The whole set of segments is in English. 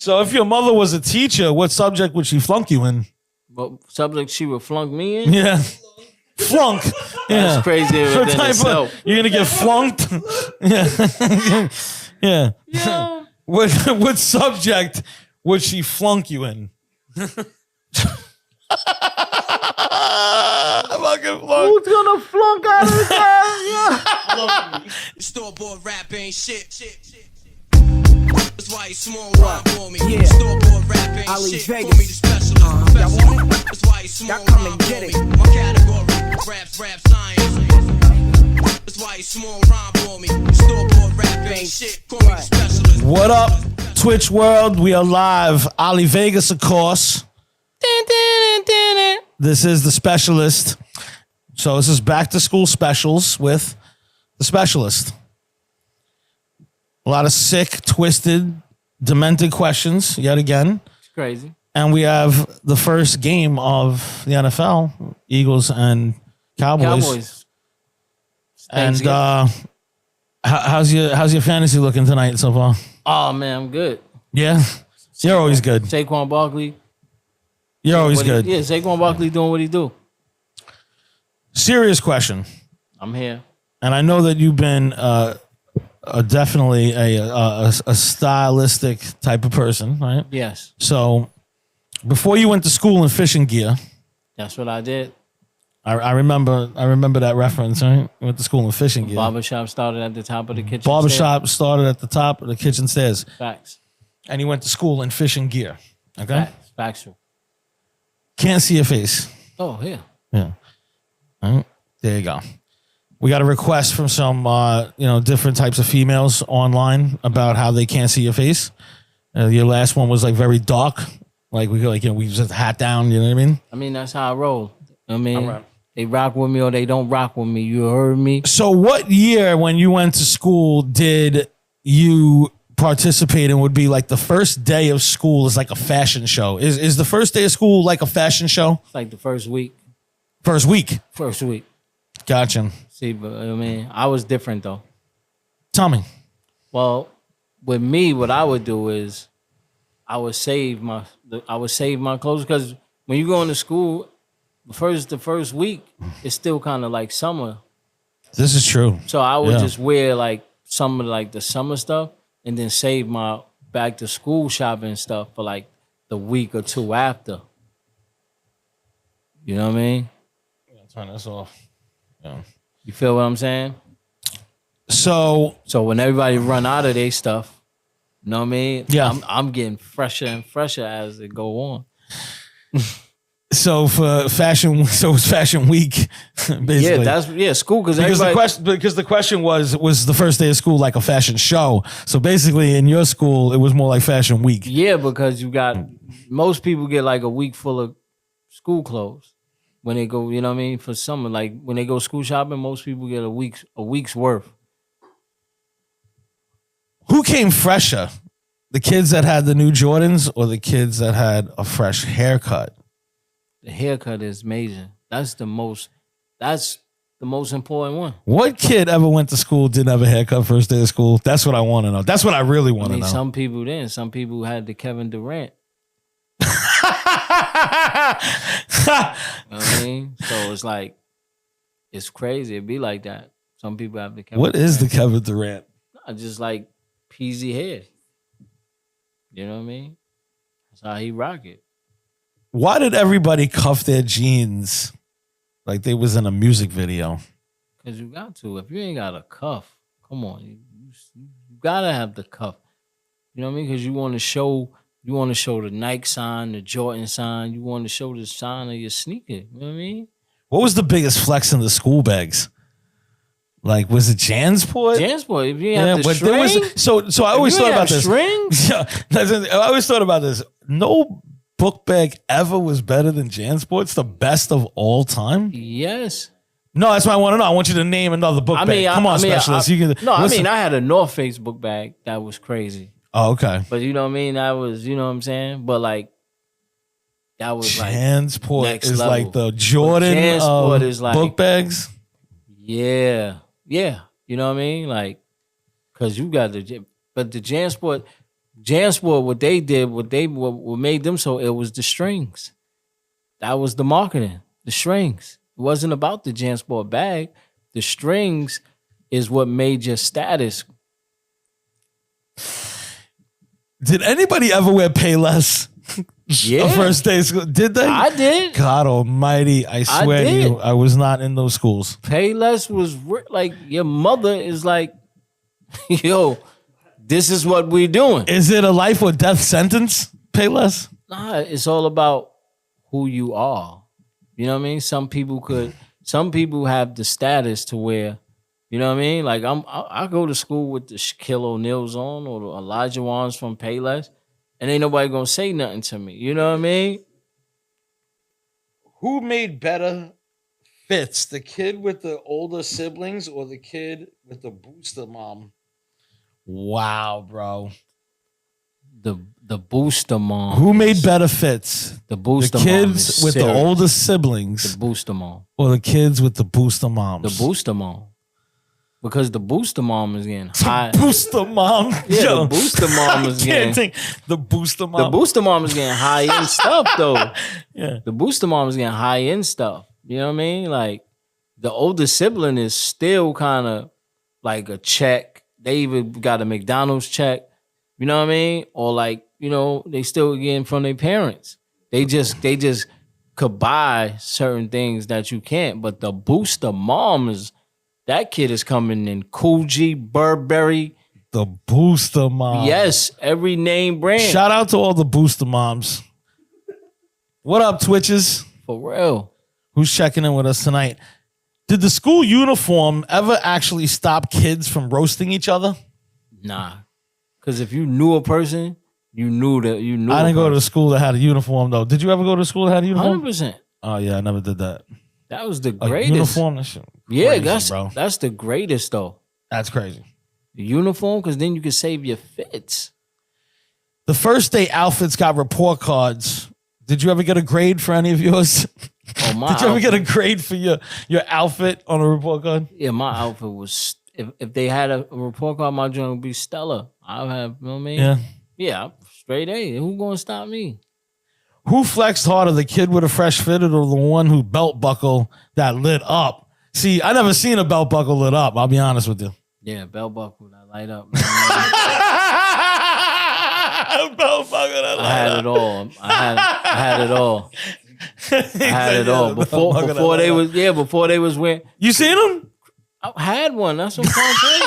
So if your mother was a teacher, what subject would she flunk you in? What subject she would flunk me in? Yeah. Flunk. That's crazy within itself. You're going to get flunked? Yeah. Yeah. Yeah. What subject would she flunk you in? Fucking flunk. Who's gonna flunk out of the class? Yeah. Store-bought rap ain't shit. That's why you small rhyme for me. Yeah. Store-bought rap ain't Ali shit. Vegas. Call me the specialist. Y'all want it? That's why you small Y'all come rhyme and for get me. it. My category, rap science. That's why you small rhyme for me. Store-bought rap ain't shit. Call me the specialist. What up, Twitch world? We are live. Ali Vegas, of course. This is the Specialist. So this is back to school specials with the Specialist. A lot of sick, twisted, demented questions yet again. It's crazy. And we have the first game of the NFL, Eagles and Cowboys. And how's your fantasy looking tonight so far? Oh man, I'm good. Yeah? You're always good. Saquon Barkley. You're always good. Yeah, Saquon Barkley doing what he do. Serious question. I'm here. And I know that you've been definitely a stylistic type of person, right? Yes, So before you went to school in fishing gear, that's what I did. I remember that reference, right? You went to school in fishing gear. Barbershop started at the top of the kitchen. Barbershop started at the top of the kitchen stairs. Facts. And you went to school in fishing gear. Okay? Facts. Factual. Can't see your face. Oh yeah. Yeah. All right. There you go. We got a request from some different types of females online about how they can't see your face. Your last one was like very dark. Like we just hat down, you know what I mean? I mean that's how I roll. I mean, All right. they rock with me or they don't rock with me. You heard me. So what year when you went to school did you participate in? Would be like the first day of school is like a fashion show. Is the first day of school like a fashion show? It's like the first week. First week. First week. Gotcha. See, but I mean, I was different though. Tell me. Well, with me, what I would do is I would save my clothes because when you go into school, the first week it's still kind of like summer. This is true. So I would Yeah. just wear like some of like the summer stuff and then save my back to school shopping stuff for like the week or two after. You know what I mean? Turn this off. Yeah. You feel what I'm saying? So So when everybody run out of their stuff, you know what I mean? Yeah. I'm getting fresher and fresher as it go on. So for fashion, so it's fashion week, basically. Yeah, that's school because the question was the first day of school like a fashion show. So basically, in your school, it was more like fashion week. yeah, because you got most people get like a week full of school clothes when they go. You know what I mean? For summer, like when they go school shopping, most people get a week's worth. Who came fresher, the kids that had the new Jordans or the kids that had a fresh haircut? The haircut is amazing. That's the most important one. What kid ever went to school, didn't have a haircut first day of school? That's what I want to know. That's what I really want I to mean, know. some people didn't. Some people had the Kevin Durant. You know what I mean? So it's like, it's crazy. It'd be like that. Some people have the Kevin What is the Durant. Kevin Durant? I just like peasy hair. You know what I mean? That's how he rock it. Why did everybody cuff their jeans like they was in a music video? Because you got to. If you ain't got a cuff, come on. You gotta have the cuff. You know what I mean? Because you want to show the Nike sign, the Jordan sign. You want to show the sign of your sneaker. You know what I mean? What was the biggest flex in the school bags? Like, was it Jansport? Jansport, if you ain't have the but string, there was so I always you thought ain't about have this. strings? Yeah, I always thought about this. No book bag ever was better than Jansport. It's the best of all time. Yes. No, that's what I want to know. I want you to name another book bag. Come on, Specialist. You can. Listen. I had a North Face book bag that was crazy. Oh, okay. But you know what I mean? That was, you know what I'm saying? But like, that was like Jansport next is level. like the Jordan Jansport of is like- book bags. Yeah. You know what I mean? Like, cause you got but the Jansport, Jansport, what they did, what made them so it was the strings. That was the marketing, the strings. It wasn't about the Jansport bag. The strings is what made your status. Did anybody ever wear Payless? Yeah. On first day of school? Did they? I did. God almighty, I swear to did. you, I was not in those schools. Payless was like your mother is like, yo, this is what we doing. Is it a life or death sentence? Payless? Nah, it's all about who you are. You know what I mean? Some people have the status to where, you know what I mean? Like I go to school with the Shaquille O'Neal's on or the Elijah Wan's from Payless, and ain't nobody gonna say nothing to me. You know what I mean? Who made better fits, the kid with the older siblings or the kid with the booster mom? Wow, bro. The booster mom. Who made better fits? The booster The mom kids is with the serious. older siblings The booster mom. or the kids with the booster moms? The booster mom. Because the booster mom is getting high. Booster mom. Yeah, Yo, the booster mom is I getting. can't think. The booster mom. The booster mom is getting high end stuff though. Yeah. The booster mom is getting high end stuff. You know what I mean? Like the older sibling is still kind of like a check. They even got a McDonald's check. You know what I mean? Or like, you know, they still getting from their parents. They just could buy certain things that you can't. But the booster mom is that kid is coming in Coogee, Burberry. The booster mom. Yes, every name brand. Shout out to all the booster moms. What up, Twitches? For real. Who's checking in with us tonight? Did the school uniform ever actually stop kids from roasting each other? Nah. Because if you knew a person, you knew that you knew. I didn't go to school that had a uniform, though. Did you ever go to school that had a uniform? 100%. Oh, yeah, I never did that. That was the A greatest. uniform? That shit Yeah, crazy, bro. that's the greatest though. That's crazy. The uniform, because then you can save your fits. The first day outfits got report cards. Did you ever get a grade for any of yours? Oh my! Did you ever get a grade for your outfit on a report card? Yeah, my outfit was. If they had a report card, my joint would be stellar. I would have. You know what I mean? Yeah. Yeah, straight A. Who gonna stop me? Who flexed harder, the kid with a fresh fitted or the one who belt buckle that lit up? See, I never seen a belt buckle lit up. I'll be honest with you. Yeah, belt buckle that light up. Belt buckle that I had it all. I had it all. I had it all before they was wearing. You seen them? I had one. That's what I'm trying to tell you.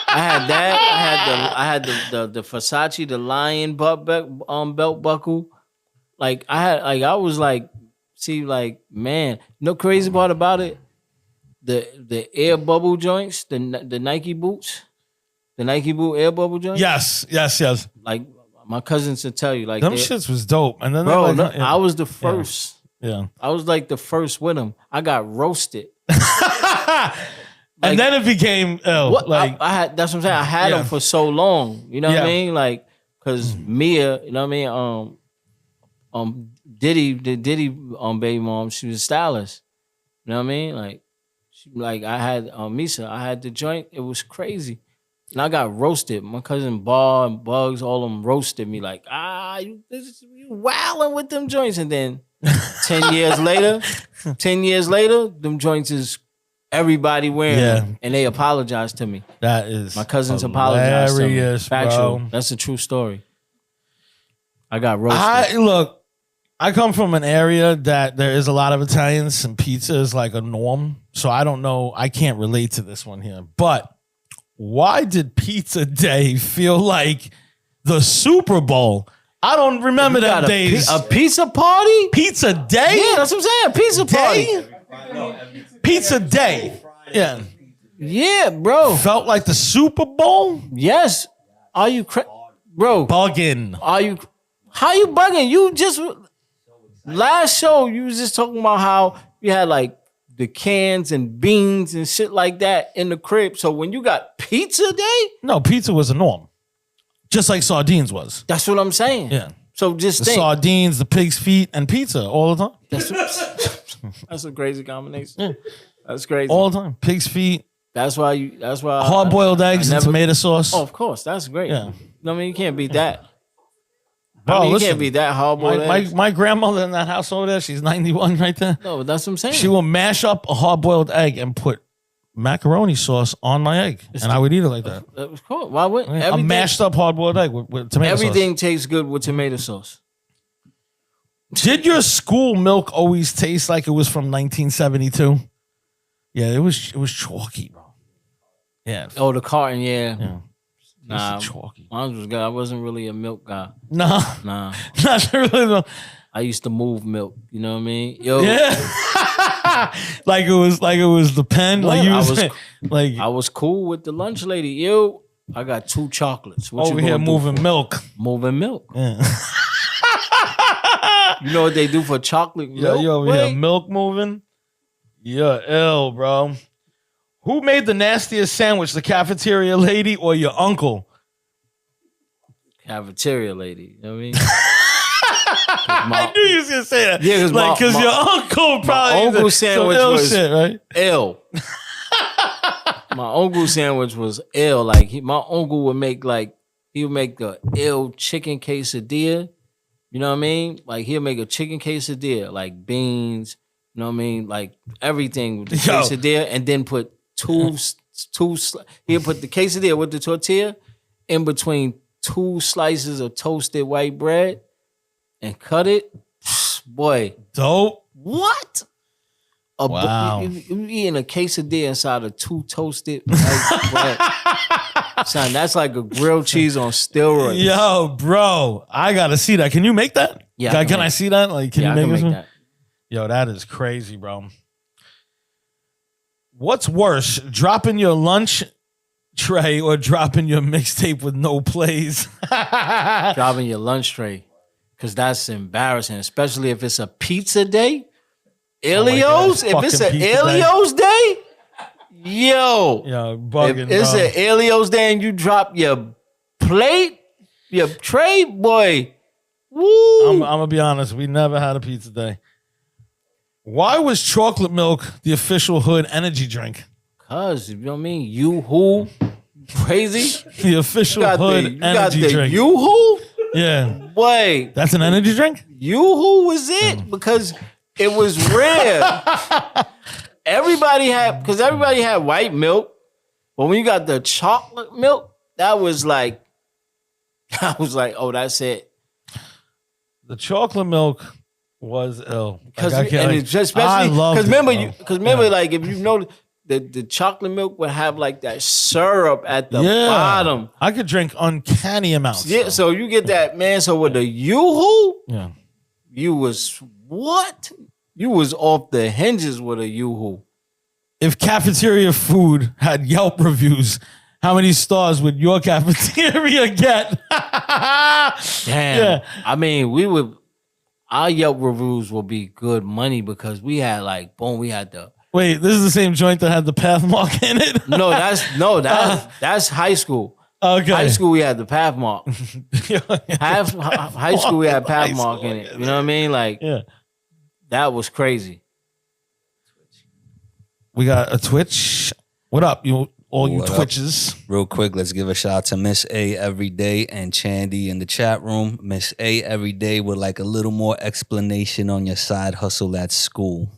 I had that. I had the Versace, the lion belt buckle. Like I was like, see, like, man, no crazy part about it. The air bubble joints, the Nike boots, the Nike boot air bubble joints. Yes. Like my cousins would tell you, like Them shits was dope. And then bro, they're like, I was the first. yeah. I was like the first with them. I got roasted. And then it became ill. What Like I had, that's what I'm saying. I had them for so long. You know what I Yeah. mean? Like, cause Mia, you know what I mean? Diddy, baby mom, she was a stylist. You know what I mean? Like I had Misa, I had the joint. It was crazy. And I got roasted. My cousin Bar and Bugs, all of them roasted me like, you wilding with them joints. And then 10 years later, them joints is everybody wearing them. And they apologized to me. that is My cousins apologized to me. hilarious, Factual. bro. That's a true story. I got roasted. I come from an area that there is a lot of Italians and pizza is like a norm. So I don't know. I can't relate to this one here. But why did Pizza Day feel like the Super Bowl? I don't remember You them got days. a pizza party? Pizza Day? Yeah, that's what I'm saying. Pizza party. Day? Pizza Day. Yeah. Yeah, bro. Felt like the Super Bowl? Yes. Are you bro? Bugging. How you bugging? You just last show you was just talking about how you had like the cans and beans and shit like that in the crib. So when you got Pizza Day, No, pizza was a norm. Just like sardines was. that's what I'm saying. Yeah. So just The think. sardines, the pig's feet, and pizza all the time. That's a crazy combination. That's crazy. All the time. Pig's feet, That's why hard-boiled eggs, and never- tomato sauce. Oh, of course, that's great. Yeah. I mean, you can't beat that. Bro, I mean, you listen, can't beat that hard-boiled eggs. my grandmother in that house over there, she's 91 right there. No, but that's what I'm saying. She will mash up a hard-boiled egg and put macaroni sauce on my egg, and I would eat it like that. That was cool. Why wouldn't A mashed up hard-boiled egg with tomato everything tastes good with tomato sauce? sauce. Did your school milk always taste like it was from 1972? Yeah, it was chalky, bro. Yeah. Oh, the carton, yeah. Yeah. Nah, It's chalky. mine was good. I wasn't really a milk guy. Nah, Nah, not really. No. I used to move milk. You know what I mean? Yo, Yeah. like it was the pen. Like you I was was- like I was cool with the lunch lady. Yo, I got 2 chocolates. What over you here gonna do moving for- milk. moving milk. Yeah. You know what they do for chocolate Yeah, milk? you over Wait. here milk moving. Yeah, ill, bro. Who made the nastiest sandwich, the cafeteria lady or your uncle? Cafeteria lady. You know what I mean? I knew you was gonna say that. Yeah, 'cause like my- your uncle probably uncle did some sandwich ill was- shit, right? Ill. My uncle sandwich was ill. Like my uncle would make he would make the ill chicken quesadilla. You know what I mean? Like he'll make a chicken quesadilla, like beans. You know what I mean? Like everything with the Yo. quesadilla, and then put he'll put the quesadilla with the tortilla in between 2 slices of toasted white bread and cut it. Boy, Dope. what? Wow. You eating a quesadilla inside of 2 toasted white bread. Son, that's like a grilled cheese on steroids. Yo, bro, I gotta see that. Can you make that? Yeah, I Can, can I make- see that? Like, can Yeah, I you can make, make this? that. Yo, that is crazy, bro. What's worse, dropping your lunch tray or dropping your mixtape with no plays? Dropping your lunch tray. Because that's embarrassing, especially if it's a pizza day. Ilios, if it's an fucking pizza day. Ilios day, yo. Yo, If bugging, it's bro. an Ilios day and you drop your plate, your tray, boy. Woo. I'm gonna be honest. We never had a pizza day. Why was chocolate milk the official hood energy drink? Cuz, you know what I mean? You who? Crazy? The official hood You got energy the drink. you who? Yeah, Boy, that's an energy drink. you who was it? Because it was rare. everybody had white milk, but when you got the chocolate milk, that was like, I was like, oh, that's it. The chocolate milk was ill. Because Like, I can't- and it's just I especially loved because it, remember, bro. like if you know the chocolate milk would have like that syrup at the Yeah. bottom. I could drink uncanny amounts. Yeah, so you get that, man. So with the yoo-hoo, Yeah. you was what? You was off the hinges with a yoo-hoo. If cafeteria food had Yelp reviews, how many stars would your cafeteria get? Damn. Yeah. I mean, our Yelp reviews will be good money because we had like, boom, we had the Wait, this is the same joint that had the path mark in it? that's high school. Okay. High school we had the path mark. High school we had path mark in it. You know what I mean? Like Yeah. that was crazy. We got a Twitch. What up, you all you What up? Twitches? Real quick, let's give a shout out to Miss A every day and Chandy in the chat room. Miss A every day would like a little more explanation on your side hustle at school.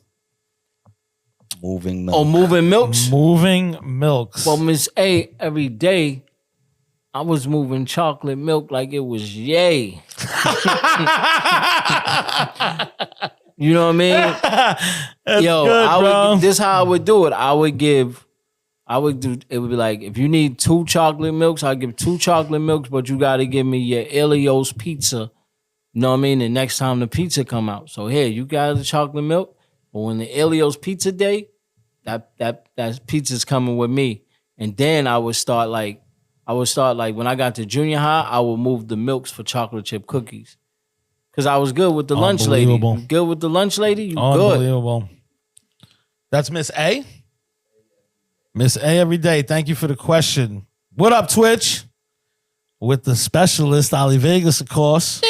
Moving milk. Oh, moving milks. Moving milks. Well, Miss A, every day I was moving chocolate milk like it was yay. You know what I mean? That's Yo, good, bro. this how I would do it. I would do it would be like if you need 2 chocolate milks, I'll give 2 chocolate milks, but you gotta give me your Ilios pizza. You know what I mean? The next time the pizza come out. So here, you got the chocolate milk, but when the Ilios pizza day, that pizza's coming with me. And then I would start like when I got to junior high, I would move the milks for chocolate chip cookies. Cause I was good with the lunch lady. Unbelievable. You good with the lunch lady? You good. Unbelievable. That's Miss A? Miss A every day. Thank you for the question. What up, Twitch? With the specialist, Ali Vegas, of course.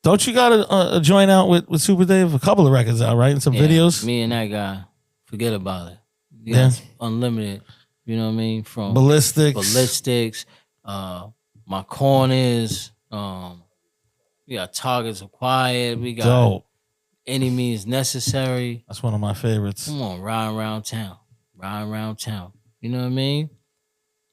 Don't you got a joint out with Super Dave? A couple of records out, right? And some Yeah, videos? Me and that guy, forget about it. Yeah. Unlimited. You know what I mean? From Ballistics. Ballistics, My corners. We got targets acquired. We got Dope. any means necessary. That's one of my favorites. Come on, riding around town. Riding around town. You know what I mean?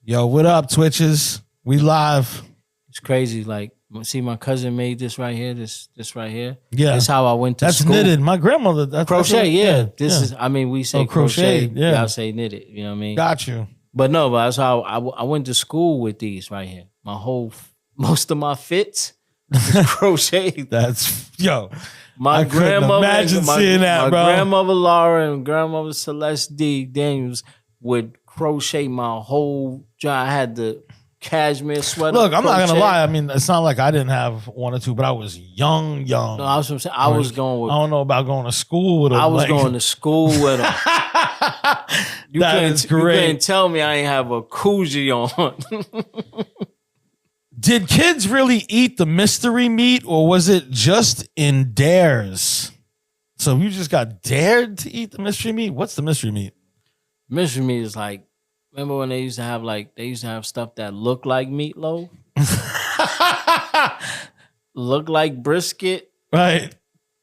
Yo, what up, Twitches? We live. It's crazy. Like, see, my cousin made this right here. This right here. Yeah. That's how I went to That's school. knitted. My grandmother. That's Crochet, yeah. This yeah. is. I mean, we say Oh, crochet, crochet. yeah. Y'all say knitted. You know what I mean? Got you. But no, but that's how I went to school with these right here. Most of my fits is crocheted. That's yo. My I couldn't grandmother, imagine my, seeing that, my bro. grandmother Laura and grandmother Celeste D. Daniels would crochet my whole job. I had the cashmere sweater. Look, I'm not gonna crochet. lie. I mean, it's not like I didn't have one or two, but I was young. No, I was saying I was going with. I don't know about going to school with them. I was like- going to school with them. You That couldn't- is You great. couldn't tell me I ain't have a koozie on. Did kids really eat the mystery meat, or was it just in dares? So you just got dared to eat the mystery meat? What's the mystery meat? Mystery meat is like, remember when they used to have stuff that looked like meatloaf, looked like brisket, Right.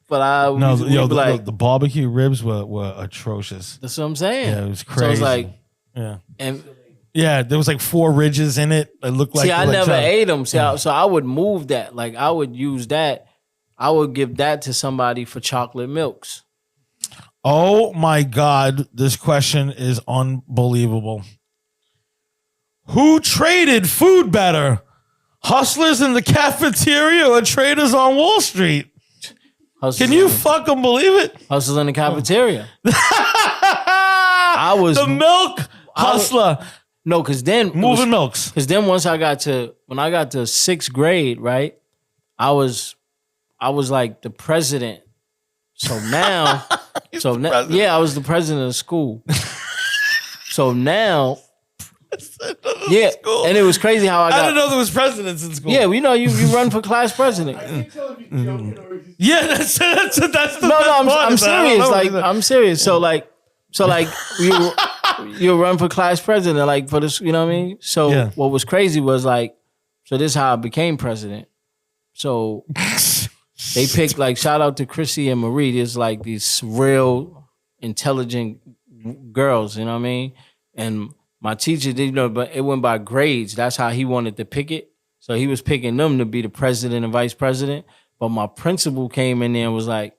but I No, we'd yo, be like, the barbecue ribs were atrocious. that's what I'm saying. Yeah, it was So crazy. it's like, Yeah. and Yeah, there was like 4 ridges in it. It looked like see, I like never trying- ate them. So I would move that. Like I would use that. I would give that to somebody for chocolate milks. Oh my God, this question is unbelievable. Who traded food better? Hustlers in the cafeteria or traders on Wall Street? Hustlers Can you in- fucking believe it? hustlers in the cafeteria? I was the milk hustler no, because then moving milks. Because then when I got to 6th grade, right? I was like the president. So now, yeah, I was the president of the school. So now, yeah, school. and it was crazy how I I got. didn't know there was presidents in school. Yeah, you know, you run for class president. Yeah, that's the No, best I'm part of that. I don't serious. know Like what I'm serious. So like you run for class president, like for this, you know what I mean? So Yeah. what was crazy was like, so this is how I became president. So they picked like shout out to Chrissy and Marie. There's like these real intelligent girls, you know what I mean? And my teacher did, but it went by grades. That's how he wanted to pick it. So he was picking them to be the president and vice president. But my principal came in there and was like,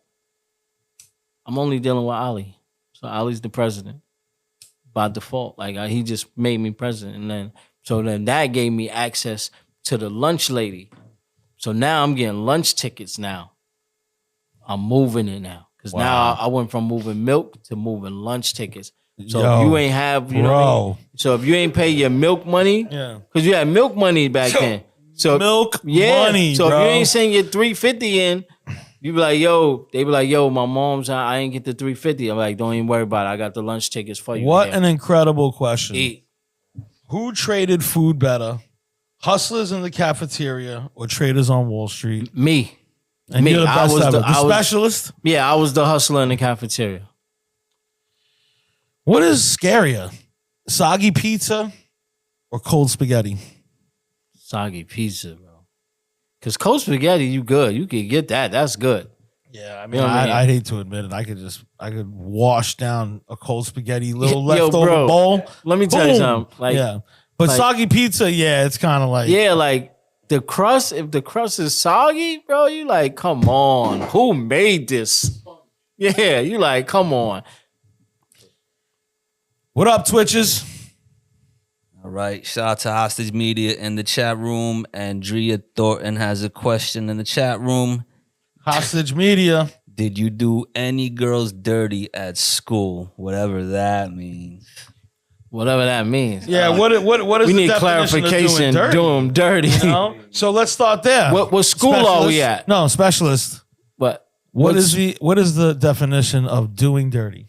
I'm only dealing with Ali. So Ali's the president by default. Like he just made me president. And then that gave me access to the lunch lady. So now I'm getting lunch tickets now. I'm moving it now. Because now I went from moving milk to moving lunch tickets. So Yo, if you ain't have, you know what I mean? bro. So if you ain't pay your milk money, Yeah. because you had milk money back then. So Milk yeah, money, so bro. if you ain't send your $3.50 in, you be like, yo, they be like, yo, my mom's, I ain't get the $3.50. I'm like, don't even worry about it. I got the lunch tickets for you. What Yeah. an incredible question. Eat. Who traded food better? Hustlers in the cafeteria or traders on Wall Street? Me. And Me. you're the I best was ever. the- The I was- specialist? Yeah, I was the hustler in the cafeteria. What is scarier? Soggy pizza or cold spaghetti? Soggy pizza, bro. Because cold spaghetti, you good. You can get that. That's good. Yeah, I You mean, know what I mean? I'd hate to admit it. I could wash down a cold spaghetti little Yo, leftover bro, bowl. let me tell you Boom. something. Like, yeah, but like- soggy pizza, yeah, it's kind of like yeah, like the crust, if the crust is soggy, bro, you like, come on. Who made this? Yeah, you like, come on. What up, Twitches? All right. Shout out to Hostage Media in the chat room. Andrea Thornton has a question in the chat room. Hostage Media. Did you do any girls dirty at school? Whatever that means. Whatever that means. Yeah, what is We the need definition of clarification. doing dirty? Do them dirty. You know? So let's start there. What school are we Specialist? at? No, specialist. But What what's- is the definition of doing dirty?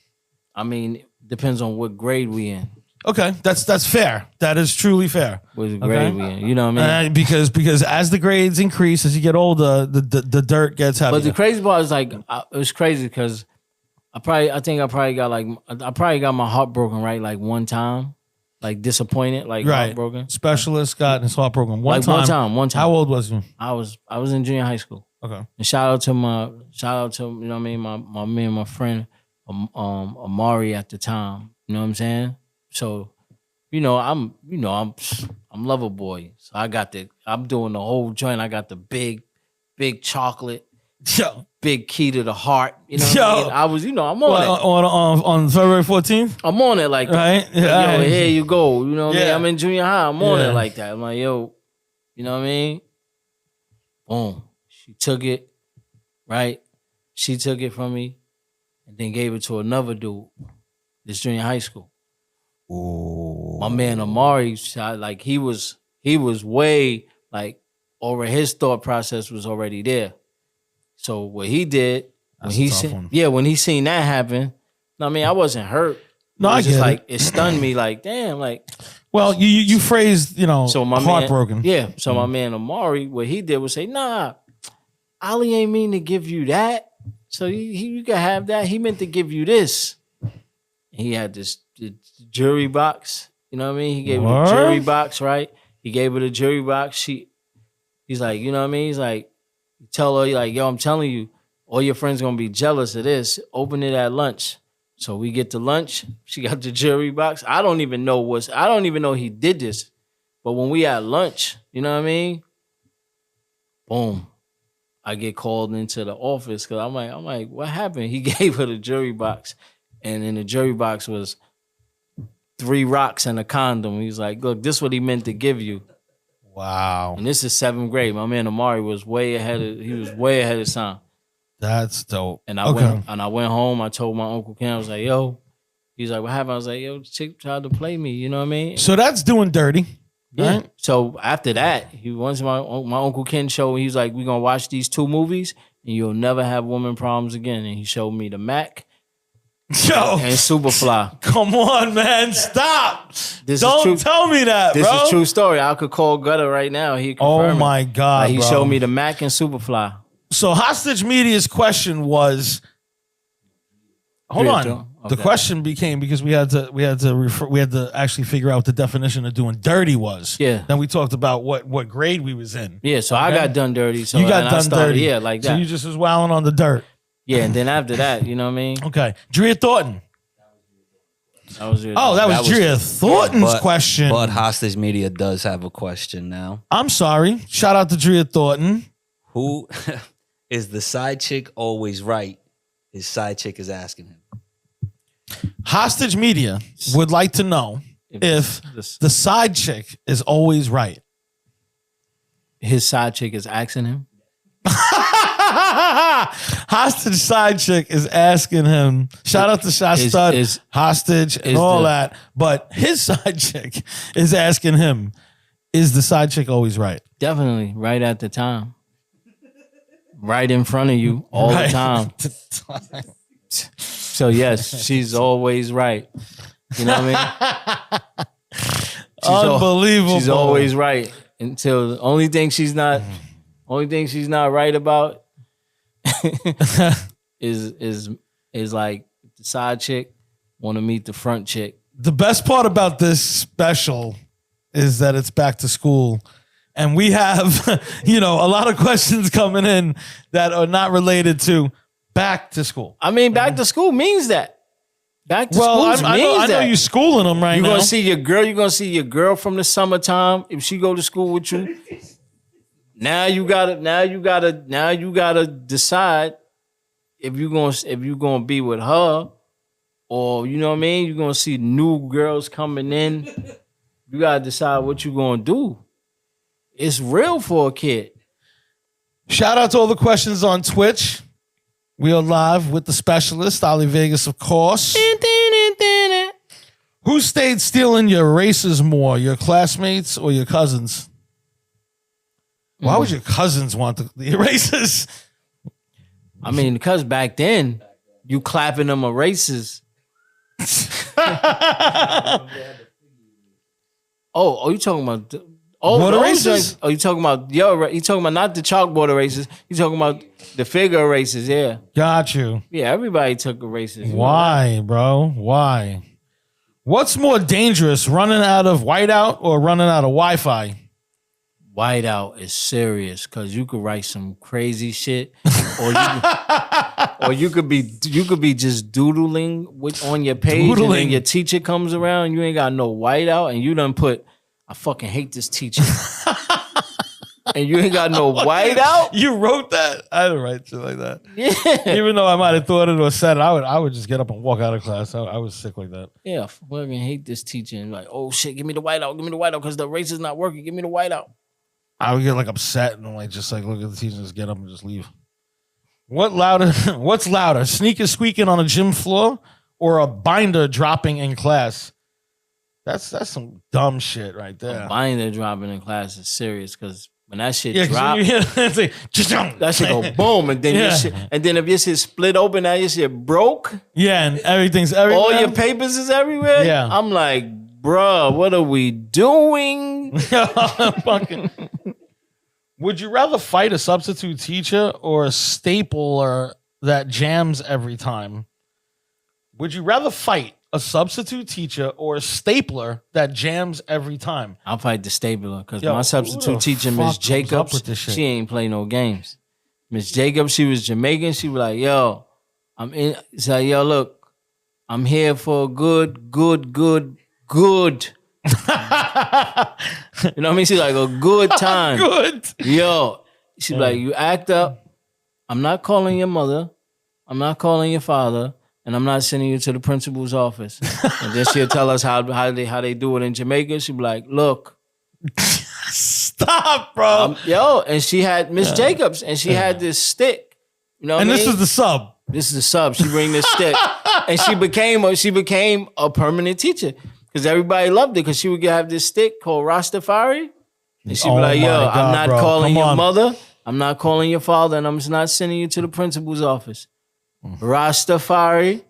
I mean, depends on what grade we in. Okay, that's fair. That is truly fair. What grade we in. You know what I mean? Because as the grades increase, as you get older, the dirt gets heavier. But the crazy part is like, it was crazy because I probably got my heart broken, right? Like one time. like disappointed, like Right. heartbroken. Specialist got his heart broken. One Like time. one time. How old was you? I was in junior high school. Okay. And shout out to you know what I mean, my me and my friend Amari at the time. You know what I'm saying? So, I'm lover boy. So I'm doing the whole joint. I got the big chocolate, Yo. big key to the heart. You know what Yo. I mean? I was, I'm on it. On February 14th? I'm on it like that. Right? Like, Yeah. yo, here you go. You know what I mean? Yeah. I'm in junior high. I'm on Yeah. it like that. I'm like, yo, you know what I mean? Boom. She took it, right? She took it from me and then gave it to another dude. This junior high school. Ooh. My man Amari, like he was way like over his thought process was already there. So what he did That's when a tough one. when he seen that happen, I mean I wasn't hurt. No, It I was just get like it. it stunned me like damn like Well, you phrased, so my heartbroken. man, yeah. So my man Amari, what he did was say, nah, Ali ain't mean to give you that. So you can have that. He meant to give you this. He had the jury box. You know what I mean? He gave her the jury What? box, right? He gave her the jury box. He's like, you know what I mean? He's like, tell her, like, yo, I'm telling you, all your friends gonna be jealous of this. Open it at lunch. So we get to lunch. She got the jury box. I don't even know he did this. But when we at lunch, you know what I mean? Boom. I get called into the office because I'm like, what happened? He gave her the jury box. And in the jury box was 3 rocks and a condom. He's like, look, this is what he meant to give you. Wow. And this is 7th grade. My man Amari was way ahead of time. That's dope. And I went home. I told my Uncle Ken, I was like, yo. He's like, what happened? I was like, yo, chick tried to play me. You know what I mean? So that's doing dirty. Yeah. Right? So after that, he went to my Uncle Ken show. He was like, we're going to watch these 2 movies and you'll never have woman problems again. And he showed me the Mac Yo, and Superfly. come on, man. Stop. This Don't is true. tell me that, This bro. is true story. I could call Gutter right now. He Oh, confirm it. my God, Like, he bro. showed me the Mac and Superfly. So Hostage Media's question was, hold Yeah, on. Joe. The Okay. question became, because we had to actually figure out what the definition of doing dirty was. Yeah. Then we talked about what grade we was in. Yeah, so I got done dirty. So You got and I done started, dirty. Yeah, like So that. you just was wilding on the dirt. Yeah, and then after that, you know what I mean? Okay. Drea Thornton. That was your, Oh, that was Drea Thornton's But- question. But Hostage Media does have a question now. I'm sorry. Shout out to Drea Thornton. Who is the side chick always right? His side chick is asking him. Hostage Media would like to know if the side chick is always right. his side chick is asking him. Hostage side chick is asking him. Shout out to Shot Is- Stud, is- Hostage, and is all the- that. But his side chick is asking him, is the side chick always right? Definitely, right at the time. Right in front of you all Right. the time. So yes, she's always right. You know what I mean? Unbelievable. She's always right until the only thing she's not right about is like the side chick want to meet the front chick. The best part about this special is that it's back to school. And we have, a lot of questions coming in that are not related to back to school. I mean, back to school means that. Back to Well, school I means know that. you're schooling them right You're now. gonna see your girl. You're gonna see your girl from the summertime if she go to school with you. Now you gotta decide if you gonna be with her, or you know what I mean. You're gonna see new girls coming in. You gotta decide what you gonna do. It's real for a kid. Shout out to all the questions on Twitch. We are live with the specialist, Ali Vegas, of course. Who stayed stealing your erasers more, your classmates or your cousins? Why would your cousins want the erasers? I mean, because back then you clapping them erasers. Oh, you talking about? What those erasers? joints- Oh, you talking about you talking about not the chalkboard erasers? You talking about the figure erasers? Yeah, Got you. yeah. Everybody took erasers. Why, bro? Why? What's more dangerous, running out of whiteout or running out of Wi-Fi? Whiteout is serious because you could write some crazy shit, or you could be just doodling on your page, and then your teacher comes around, you ain't got no whiteout, and you done put, I fucking hate this teacher, and you ain't got no whiteout. You wrote that? I didn't write shit like that. Yeah, Even though I might have thought it or said it, I would just get up and walk out of class. I was sick like that. yeah, I fucking hate this teacher, and like, oh shit, give me the whiteout, because the eraser's not working. Give me the whiteout. I would get like upset and like just like look at the teacher and just get up and just leave. What's louder? Sneakers squeaking on a gym floor or a binder dropping in class? That's some dumb shit right there. Binder dropping in class is serious because when that shit Yeah, drop, you hear it's like, that shit go boom, and then your shit, and then if your shit split open, now your shit broke. Yeah, and everything's everywhere. All your papers is everywhere. Yeah. I'm like, bruh, what are we doing? Fucking. Would you rather fight a substitute teacher or a stapler that jams every time? Would you rather fight a substitute teacher or a stapler that jams every time? I'll fight the stapler because Yo, my who substitute the teacher, fuck Miss comes up Jacobs, with this shit? she ain't play no games. Miss Jacobs, she was Jamaican. She was like, yo, I'm in. She's like, yo, look, I'm here for a good. You know what I mean? She's like a good time. Good. Yo, she's like, you act up. I'm not calling your mother. I'm not calling your father. And I'm not sending you to the principal's office. And then she'll tell us how they do it in Jamaica. She'll be like, look. Stop, bro. Yo, and she had Miss Jacobs, and she had this stick. You know what I mean? This is the sub. This is the sub. She bring this stick. And she became a permanent teacher. Because everybody loved it. Because she would have this stick called Rastafari. And she'd be like, yo, I'm not calling your mother. I'm not calling your father. And I'm just not sending you to the principal's office. Rastafari.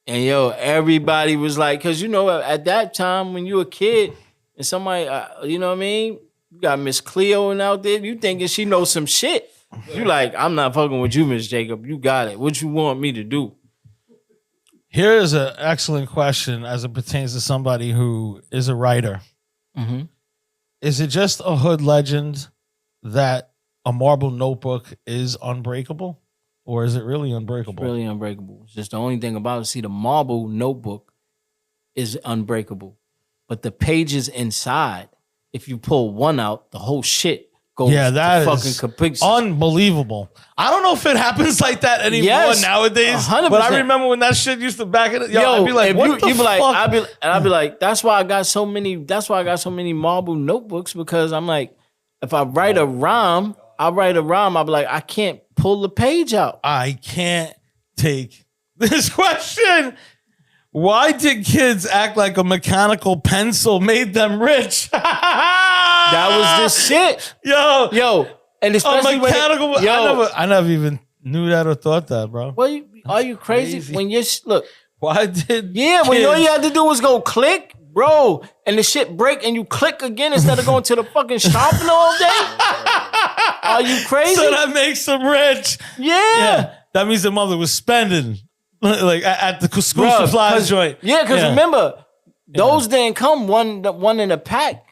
And yo, everybody was like, because you know, at that time when you were a kid and somebody, you know what I mean? You got Miss Cleo and out there, you thinking she knows some shit. You like, I'm not fucking with you, Miss Jacob. You got it. What you want me to do? Here is an excellent question as it pertains to somebody who is a writer. Mm-hmm. Is it just a hood legend that a marble notebook is unbreakable? Or is it really unbreakable? Really unbreakable. It's just the only thing about it. See, the marble notebook is unbreakable. But the pages inside, if you pull one out, the whole shit goes that to is fucking capricci. unbelievable. I don't know if it happens like that anymore nowadays. 100%. But I remember when that shit used to back it. I'd be like, if what the you be like, fuck? I'd be like, that's why I got so many marble notebooks, because I'm like, if I write a rhyme, I'll be like, I can't pull the page out. I can't take this question. Why did kids act like a mechanical pencil made them rich? That was the shit. Yo, and especially a mechanical. when I never even knew that or thought that, bro. Well, are you crazy? When you look, why did when all you had to do was go click, bro, and the shit break, and you click again instead of going to the fucking shopping all day? Are you crazy? So that makes them rich. Yeah. That means the mother was spending like at the school supplies joint. Yeah, because remember, those didn't come one in a pack.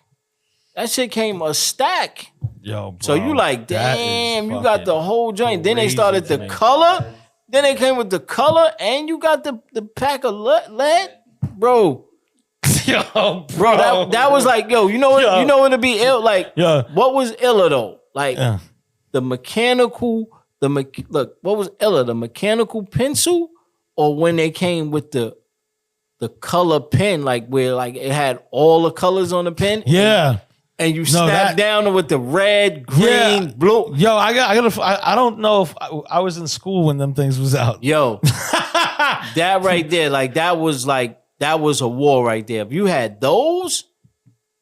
That shit came a stack. Yo, bro, so you like, damn, you got the whole joint. Then they started the color. Then they came with the color, and you got the pack of lead, bro. Yo, bro, that was like, yo, you know what? You know what to be ill? Like, what was iller though? Like the mechanical. Look, what was iller? The mechanical pencil, or when they came with the color pen, like where like it had all the colors on the pen. Yeah. And you snap down with the red, green, blue. Yo, I don't know if I was in school when them things was out. Yo, that right there, that was a war right there. If you had those,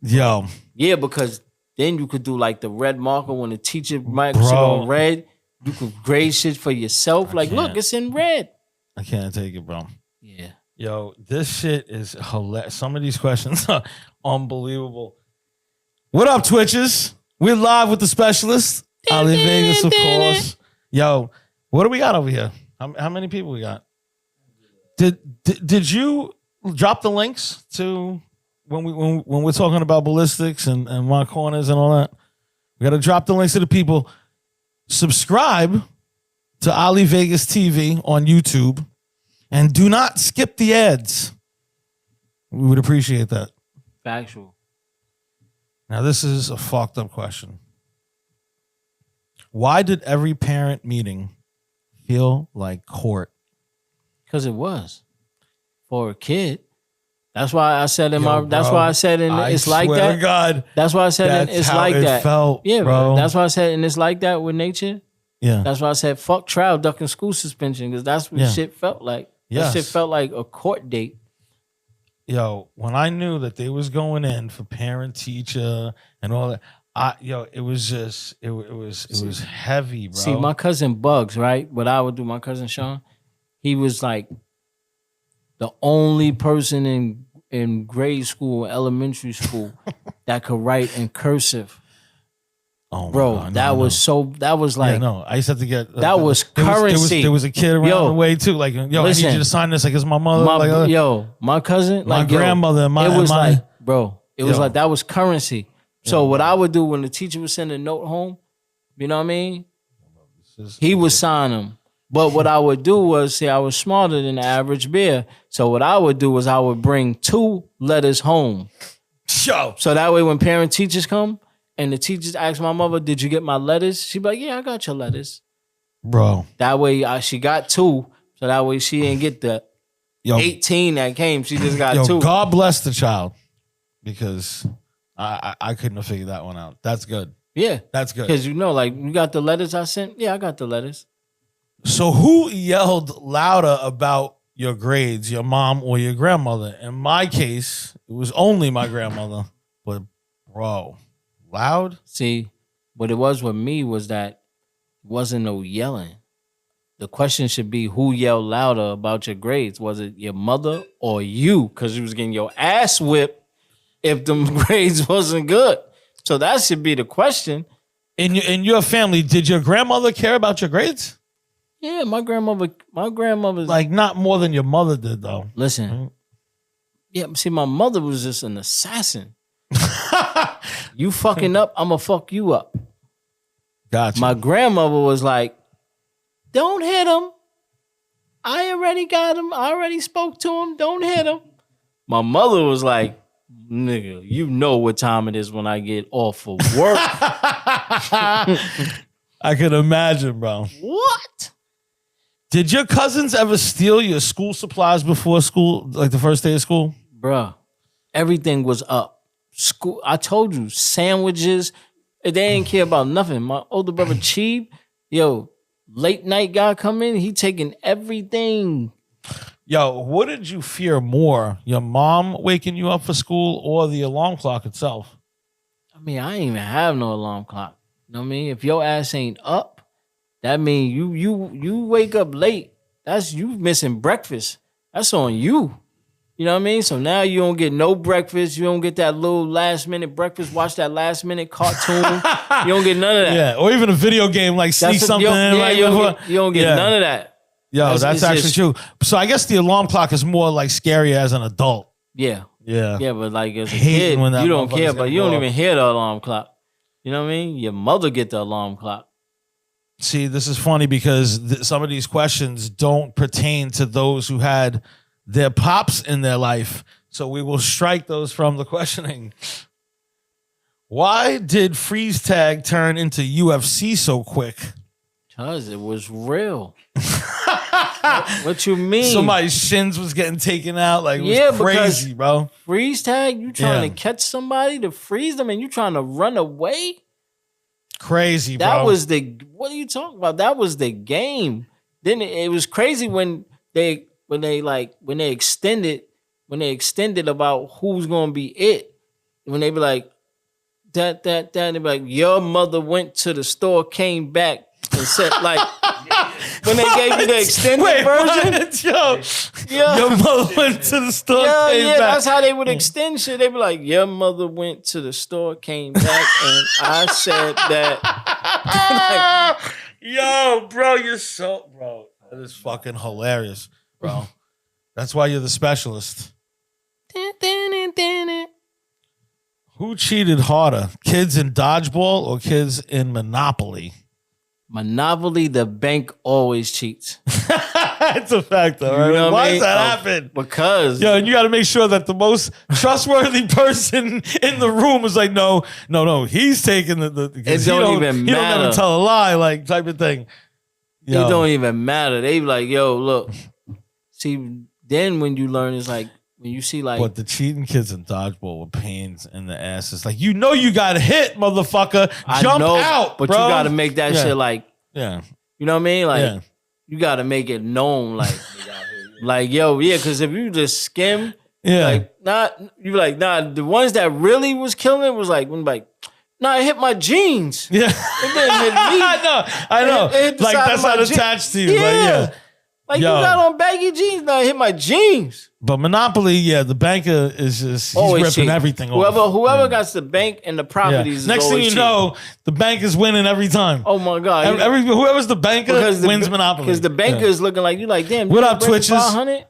yo, yeah, because then you could do like the red marker when the teacher marked shit on red. You could grade shit for yourself. Look, it's in red. I can't take it, bro. Yeah. Yo, this shit is hilarious. Some of these questions are unbelievable. What up, Twitches? We're live with the specialist, Ali Vegas, of course. Yo, what do we got over here? How many people we got? Did you drop the links to when we're talking about ballistics and my corners and all that? We got to drop the links to the people. Subscribe to Ali Vegas TV on YouTube, and do not skip the ads. We would appreciate that. Factual. Now, this is a fucked up question. Why did every parent meeting feel like court? Because it was for a kid. That's why I said in Yo, my. That's bro, why I said in I it's like swear that. to God, That's why I said that's it's how like it that. felt, Yeah, bro. That's why I said and it's like that with nature. Yeah. That's why I said fuck trial, ducking school suspension, because that's what Yeah. shit felt like. Yes. That shit felt like a court date. Yo, when I knew that they was going in for parent teacher and all that, it was just it was heavy, bro. See, my cousin Bugs, right? What I would do, my cousin Sean, he was like the only person in grade school, elementary school, that could write in cursive. Oh, my Bro, God, that was like, I used to have to get that was currency. There was a kid around Yo, the way too. Like, yo, I need listen, you to sign this. Like, it's my mother. my cousin, my like grandmother, it was like, bro, it was Yo. like that was currency. So what I would do when the teacher would send a note home, you know what I mean? He would sign them. But what I would do was, see, I was smarter than the average bear. So what I would do was I would bring 2 letters home. Yo. So that way when parent teachers come and the teachers ask my mother, did you get my letters? She'd be like, yeah, I got your letters. Bro. That way she got 2. So that way she didn't get the 18 that came. She just got 2. God bless the child, because I couldn't have figured that one out. That's good. Yeah. That's good. Because like, you got the letters I sent? Yeah, I got the letters. So who yelled louder about your grades, your mom or your grandmother? In my case, it was only my grandmother. But bro, loud? See, what it was with me was that it wasn't no yelling. The question should be, who yelled louder about your grades? Was it your mother or you? Because you was getting your ass whipped if them grades wasn't good. So that should be the question. In your family, did your grandmother care about your grades? Yeah, my grandmother's Like, not more than your mother did, though. listen. Yeah, see, my mother was just an assassin. You fucking up, I'ma fuck you up. Gotcha. My grandmother was like, don't hit him. I already got him. I already spoke to him. Don't hit him. My mother was like, nigga, you know what time it is when I get off of work. I could imagine, bro. What? Did your cousins ever steal your school supplies before school, like the first day of school? Bruh, everything was up. School, I told you, sandwiches. They didn't care about nothing. My older brother, Cheeb, yo, late night guy come in, he taking everything. Yo, what did you fear more? Your mom waking you up for school or the alarm clock itself? I mean, I ain't even have no alarm clock. You know what I mean? If your ass ain't up, that mean you wake up late. That's you missing breakfast. That's on you. You know what I mean? So now you don't get no breakfast. You don't get that little last minute breakfast. Watch that last minute cartoon. You don't get none of that. Yeah, or even a video game, like sneak something in. Like, you don't get none of that. Yo, that's actually true. So I guess the alarm clock is more like scary as an adult. Yeah. Yeah. Yeah, but like as a Hating kid, when that you don't motherfucker's care, gonna but you go don't off. even hear the alarm clock. You know what I mean? Your mother get the alarm clock. See, this is funny because some of these questions don't pertain to those who had their pops in their life. So we will strike those from the questioning. Why did freeze tag turn into UFC so quick? Because it was real. What you mean? Somebody's shins was getting taken out. Like, it was Yeah, crazy, because- bro. Freeze tag? You trying Yeah. to catch somebody to freeze them and you trying to run away? Crazy, bro. That was what are you talking about? That was the game. Then it was crazy when they extended about who's gonna be it. When they be like that, they be like, your mother went to the store, came back and said like when they gave you the extended version. What? Yo, Yeah. your mother went to the store. Yeah, came yeah, back. that's how they would extend shit. They be like, your mother went to the store, came back, and I said that. Yo, bro, you're so bro. That is fucking hilarious, bro. That's why you're the specialist. Who cheated harder, kids in dodgeball or kids in Monopoly? Monopoly, the bank always cheats. It's a fact, though. Right? You know what Why I mean? does that happen? Because Yo, and you got to make sure that the most trustworthy person in the room is like, no, he's taking the It don't even he don't matter. never tell a lie, like type of thing. Yo. it don't even matter. They be like, yo, look. See, then when you learn, it's like, when you see like, But the cheating kids in dodgeball were pains in the ass. It's like, you know you got hit, motherfucker. Jump out, but bro. you got to make that Yeah. shit like, Yeah. you know what I mean? Like, Yeah. you got to make it known, like, yo, yeah, because if you just skim, Yeah. like, you be like, nah, the ones that really was killing it was like, nah, it hit my jeans. Yeah. It didn't hit me. I know. It hit the Like, side that's of my not jeans. attached to you. Yeah. Like, yeah. Like, Yo. you got on baggy jeans, nah, it hit my jeans. But Monopoly, yeah, the banker is just, he's Always ripping cheat. everything off. Whoever Yeah. got the bank and the Yeah. properties is Next thing always you cheat. know, the bank is winning every time. Oh my God. Whoever's the banker wins Monopoly. Because the banker is looking like, you like, damn. What you up, break Twitches? 500?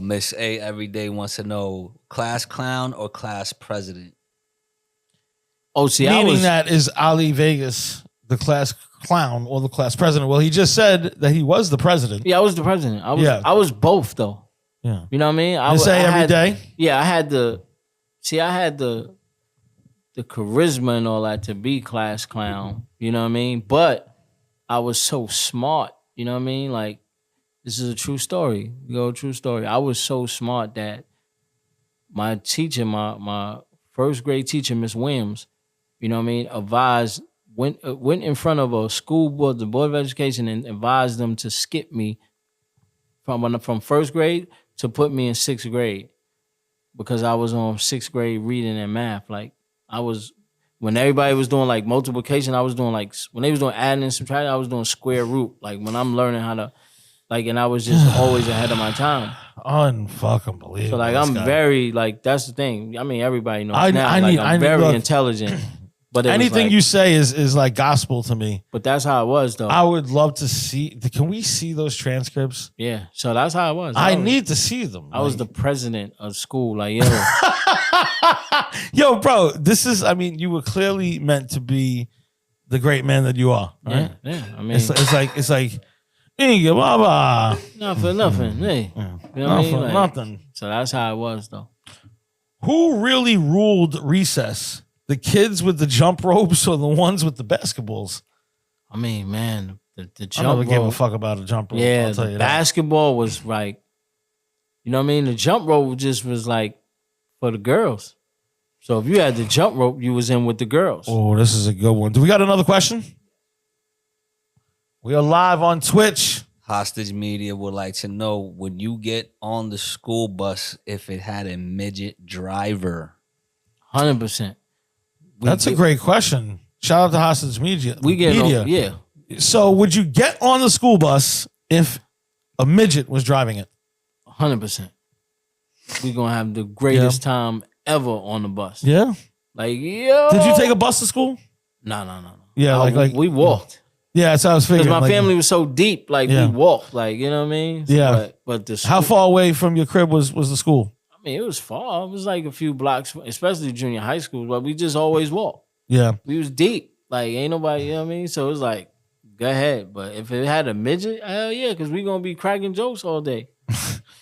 Miss A every day wants to know class clown or class president. Oh, see, Meaning that is Ali Vegas the class clown or the class president? Well, he just said that he was the president. Yeah, I was the president. Yeah. I was both though. Yeah. You know what I mean? You say every had, day? Yeah, I had the charisma and all that to be class clown. You know what I mean? But I was so smart. You know what I mean? Like, this is a true story. True story. I was so smart that my teacher, my first grade teacher, Miss Williams, you know what I mean, went in front of a school board, the Board of Education, and advised them to skip me from first grade to put me in sixth grade because I was on sixth grade reading and math. Like, when everybody was doing like multiplication, I was doing like, when they was doing adding and subtracting, I was doing square root. Like, when I'm learning how to, like, and I was just always ahead of my time. Unfucking believable. So like, I'm very, like, that's the thing. I mean, everybody knows now. I like, need- I'm I need- very look, intelligent. But it was anything like, you say is like gospel to me. But that's how it was though. I would love to see. Can we see those transcripts? Yeah. So that's how it was. I need to see them. I was the president of school. Like, Yo, bro, this is, I mean, you were clearly meant to be the great man that you are, right? yeah. I mean, It's like, Inga, blah, blah. not for nothing. Hey, you know what I Not mean? for Like, nothing. so that's how it was though. Who really ruled recess? The kids with the jump ropes or the ones with the basketballs? I mean, man, the I jump never gave a rope. fuck about a jump rope. Yeah, I'll tell the you that. basketball was like, you know what I mean? The jump rope just was like for the girls. So if you had the jump rope, you was in with the girls. Oh, this is a good one. Do we got another question? We are live on Twitch. Hostage Media would like to know, would you get on the school bus if it had a midget driver? 100%. That's a great question. Shout out to Hostage Media. We get on, yeah. So would you get on the school bus if a midget was driving it? 100%. We're going to have the greatest time ever on the bus. Yeah. Like, yo. Did you take a bus to school? No. Yeah, like we walked. Yeah, that's how I was Because figuring. my like, family was so deep. Like, Yeah. we walked. Like, you know what I mean? Yeah. But the How school- far away from your crib was the school? I mean, it was far. It was like a few blocks, especially junior high school. But we just always walked. Yeah. We was deep. Like, ain't nobody, you know what I mean? So it was like, go ahead. But if it had a midget, hell yeah, because we going to be cracking jokes all day.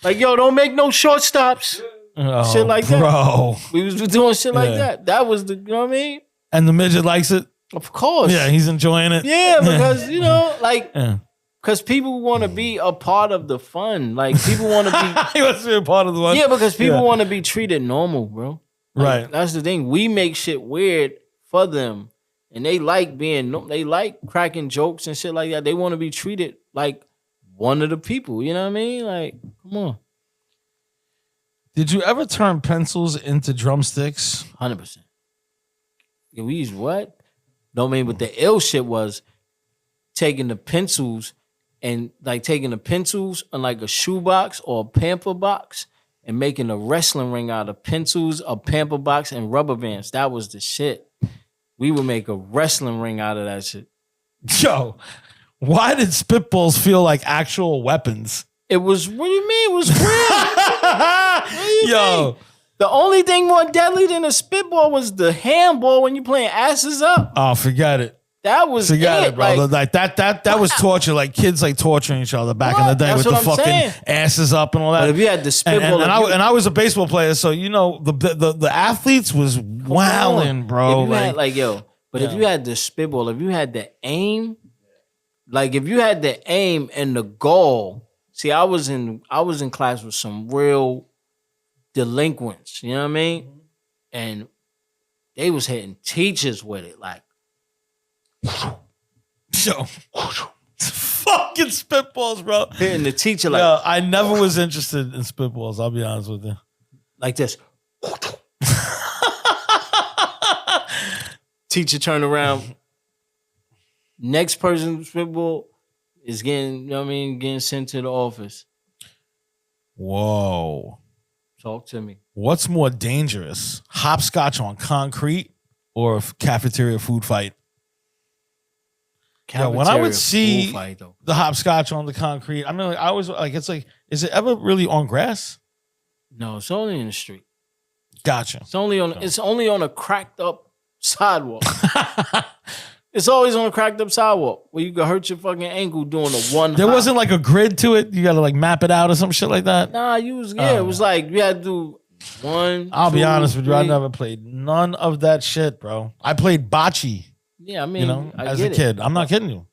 Like, yo, don't make no short stops. Oh, Shit like that. Bro. We was doing shit like Yeah. that. That was the, you know what I mean? And the midget likes it? Of course. Yeah, he's enjoying it. Yeah, because, you know, like, Yeah. because people want to be a part of the fun. Like, people want to be, He wants to be a part of the one. yeah, because people Yeah. want to be treated normal, bro. Like, Right. That's the thing. We make shit weird for them. And they like they like cracking jokes and shit like that. They want to be treated like one of the people. You know what I mean? Like, come on. Did you ever turn pencils into drumsticks? 100%. Yeah, we used what? Don't mean, but the ill shit was taking the pencils and like taking the pencils on like a shoebox or a pamper box and making a wrestling ring out of pencils, a pamper box, and rubber bands. That was the shit. We would make a wrestling ring out of that shit. Yo, Why did spitballs feel like actual weapons? It was. What do you mean? It was real. Yo. The only thing more deadly than a spitball was the handball when you playing asses up. Oh, forget it. That was Forget it, bro. Like, Like that was torture. Like kids like torturing each other back in the What? day That's with the what I'm fucking saying. asses up and all that. But if you had the and, spitball, and I was a baseball player, so you know the athletes was wilding, bro. If you had, if you had the spitball, if you had the aim, like if you had the aim and the goal. See, I was in class with some real delinquents. You know what I mean? And they was hitting teachers with it, like. Yo, fucking spitballs, bro. Hitting the teacher like Yo, I never was interested in spitballs. I'll be honest with you. like this. Teacher turn around. Next person spitball is getting, you know what I mean, getting sent to the office. Whoa. Talk to me. What's more dangerous, hopscotch on concrete or a cafeteria food fight? Yeah, when I would Cafeteria see food fight, though. the hopscotch on the concrete, I mean, like, I was like, it's like, is it ever really on grass? No, it's only in the street. Gotcha. It's only on a cracked up sidewalk. It's always on a cracked up sidewalk where you could hurt your fucking ankle doing a one. There hop. wasn't like a grid to it. You got to like map it out or some shit like that. Nah, it was like you had to do one. I'll be two, honest with you. I three. never played none of that shit, bro. I played bocce, Yeah, I mean, you know, I as get a it. kid. I'm not kidding you.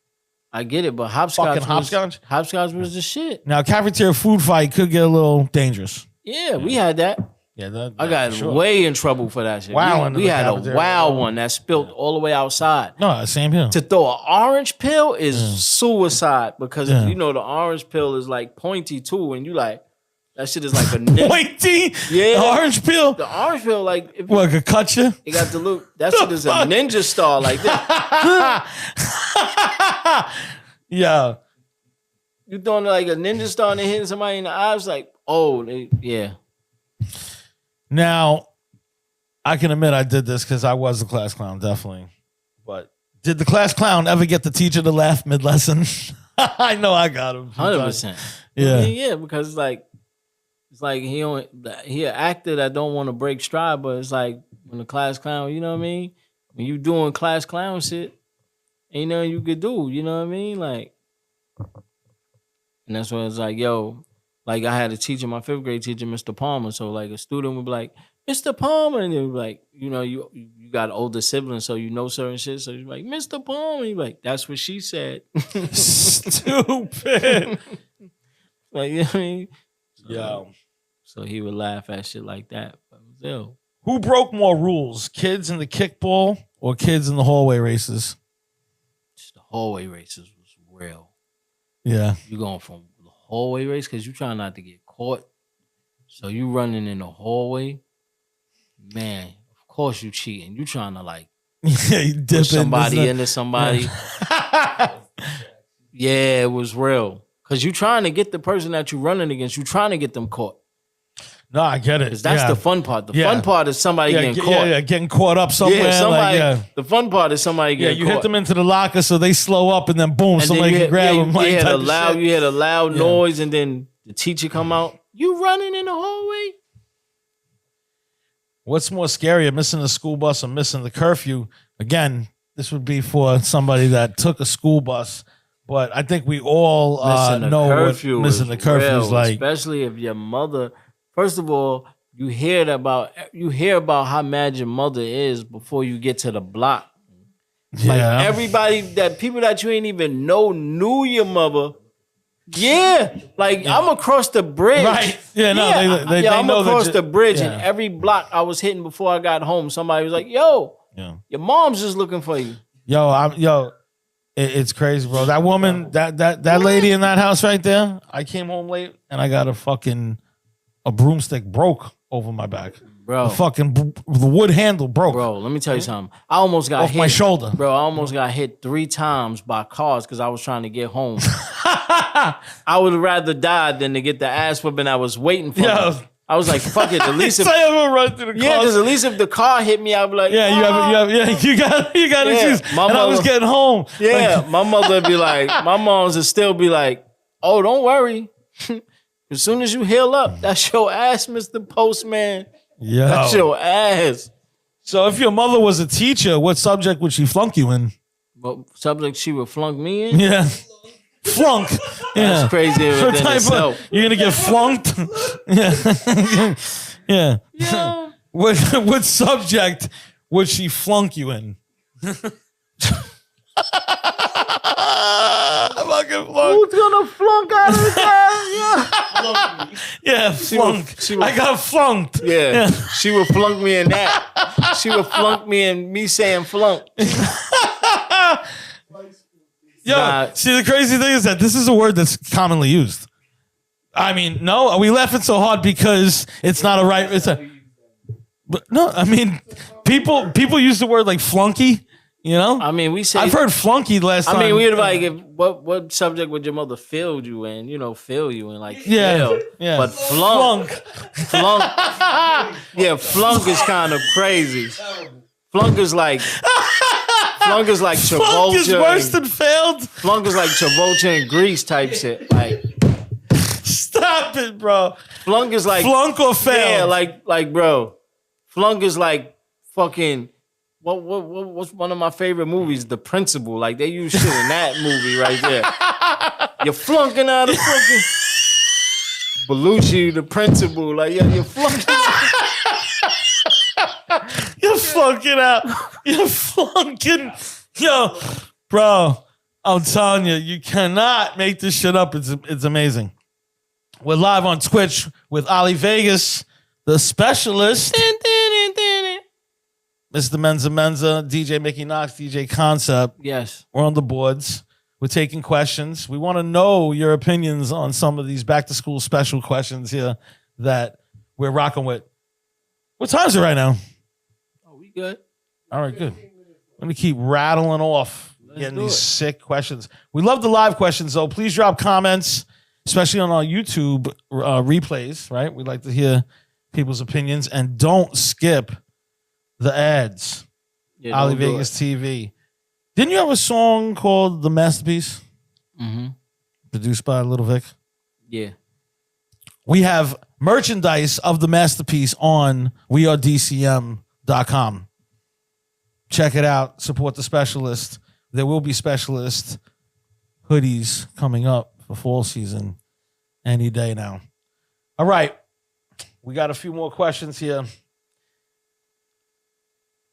I get it, but hopscotch. Fucking hopscotch? Was the shit. Now, cafeteria food fight could get a little dangerous. Yeah, we had that. Yeah, I got sure. way in trouble for that shit. Wow, in we the had a cafeteria. wild one that spilled all the way outside. No, same here. To throw an orange pill is suicide because Yeah. you know the orange pill is like pointy too, and you like that shit is like a ninja. Pointy, Yeah. orange peel. The orange pill, like if What, could cut you? it got the look, that shit is a ninja star like this. Yeah. You throwing like a ninja star and then hitting somebody in the eyes, like yeah. Now, I can admit I did this because I was the class clown, definitely. But did the class clown ever get the teacher to laugh mid-lesson? I know I got him. 100%. Yeah. Yeah, because it's like he an actor that don't want to break stride, but it's like when the class clown, you know what I mean? When you doing class clown shit, ain't nothing you could do, you know what I mean? Like, and that's when it's like, yo, like I had a teacher, my 5th grade teacher, Mr. Palmer. So like a student would be like, Mr. Palmer, and they would be like, you know, you got older siblings, so you know certain shit. So you're like, Mr. Palmer, and you're like, that's what she said. Stupid. Like, you know what I mean? Yo. So he would laugh at shit like that. But it was ill. Who broke more rules? Kids in the kickball or kids in the hallway races? Just the hallway races was real. Yeah. You going from the hallway race because you trying not to get caught. So you running in the hallway. Man, of course you cheating. You trying to like Yeah, you dip push somebody in, into somebody. Yeah, it was real. Because you trying to get the person that you running against, you trying to get them caught. No, I get it. Because that's the fun part. The Yeah. fun part is somebody getting caught. Yeah, getting caught up somewhere. Yeah, somebody. like, The fun part is somebody yeah, getting you caught. hit them into the locker so they slow up and then boom, And somebody then can grab them. you Like, had type a of loud, shit. you had a loud Yeah. noise, and then the teacher come out. You running in the hallway? What's more scary, missing the school bus or missing the curfew? Again, this would be for somebody that took a school bus, but I think we all Missing the know what curfew missing is the curfew is real, like. especially if your mother. First of all, you hear about how mad your mother is before you get to the block. Like Yeah, everybody people that you ain't even know knew your mother. Yeah, like I'm across the bridge. Right. Yeah, no, they I'm know that across you- the bridge, yeah. and every block I was hitting before I got home, somebody was like, "Yo, yeah. your mom's just looking for you." It's crazy, bro. That woman, that lady in that house right there. I came home late and I got a broomstick broke over my back. Bro. The wood handle broke. Bro, let me tell you something. I almost got Off hit. my shoulder. Bro, I almost got hit 3 times by cars because I was trying to get home. I would rather die than to get the ass whipping I was waiting for. Yo. I was like, fuck it. At least if, I ever run through the car. yeah, because at least if the car hit me, I'd be like, Yeah, you got Yeah, issues. my And I was mother- getting home. Yeah, Like, my mother would be like, my moms would still be like, oh, don't worry. As soon as you heal up, that's your ass, Mr. Postman. That's yo. your ass. So if your mother was a teacher, what subject would she flunk you in? What subject she would flunk me in? Yeah. Flunk. Yeah. That's crazy What within type itself. of, you're gonna get flunked? Yeah. Yeah. Yeah. What subject would she flunk you in? Fucking flunk. Who's gonna flunk out of the class? Yeah, flunk. I got flunked. Yeah. She would flunk me in that. She would flunk me in me saying flunk. Yo, Nah. see, the crazy thing is that this is a word that's commonly used. I mean, no, are we laughing so hard because it's not a right? It's a, but no, I mean, people use the word like flunky. You know, I mean, we say. I've heard flunky last time. I mean, we'd like, if, what subject would your mother fail you in? You know, fail you in, like, Yeah, fail. yeah. But flunk. Yeah, flunk is kind of crazy. Flunk is like Flunk is Travolta. worse than failed. Flunk is like Travolta and Grease type shit. Like, Stop it, bro. flunk is like Flunk or fail? Yeah, like, bro. Flunk is like fucking. What's one of my favorite movies? The Principal. Like, they use shit in that movie right there. You're flunking out of fucking Belushi, the Principal. Like, you're flunking. You're flunking out. You're flunking. Yo, bro, I'm telling you, you cannot make this shit up. It's amazing. We're live on Twitch with Ali Vegas, the specialist. Mr. Menza, DJ Mickey Knox, DJ Concept. Yes. We're on the boards. We're taking questions. We want to know your opinions on some of these back to school special questions here that we're rocking with. What time is it right now? Oh, we good. All right, good. Let me keep rattling off, getting do these it. sick questions. We love the live questions, though. Please drop comments, especially on our YouTube replays, right? We'd like to hear people's opinions. And don't skip the ads. Yeah, Ali don't do Vegas TV. Didn't you have a song called The Masterpiece? Mm-hmm. Produced by Little Vic? Yeah. We have merchandise of The Masterpiece on wearedcm.com. Check it out. Support the specialist. There will be specialist hoodies coming up for fall season any day now. All right. We got a few more questions here.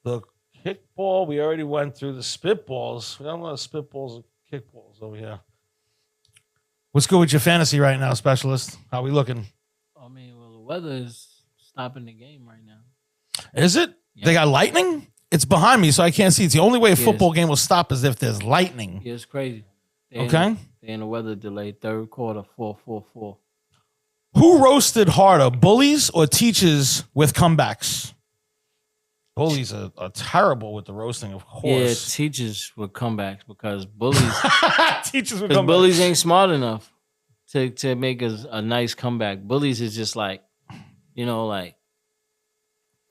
The kickball, we already went through the spitballs. We got a lot of spitballs and kickballs over here. What's good with your fantasy right now, specialist? How we looking? I mean, well, the weather is stopping the game right now. Is it? Yeah. They got lightning? It's behind me, so I can't see. It's the only way a Yes. football game will stop is if there's lightning. Yeah, it's crazy. They Okay. They in the weather delay, third quarter, 4-4-4. Who roasted harder, bullies or teachers with comebacks? Bullies are terrible with the roasting, of Yeah, course. teachers with comebacks because bullies, Teachers with because comebacks. bullies ain't smart enough to make a nice comeback. Bullies is just like, like,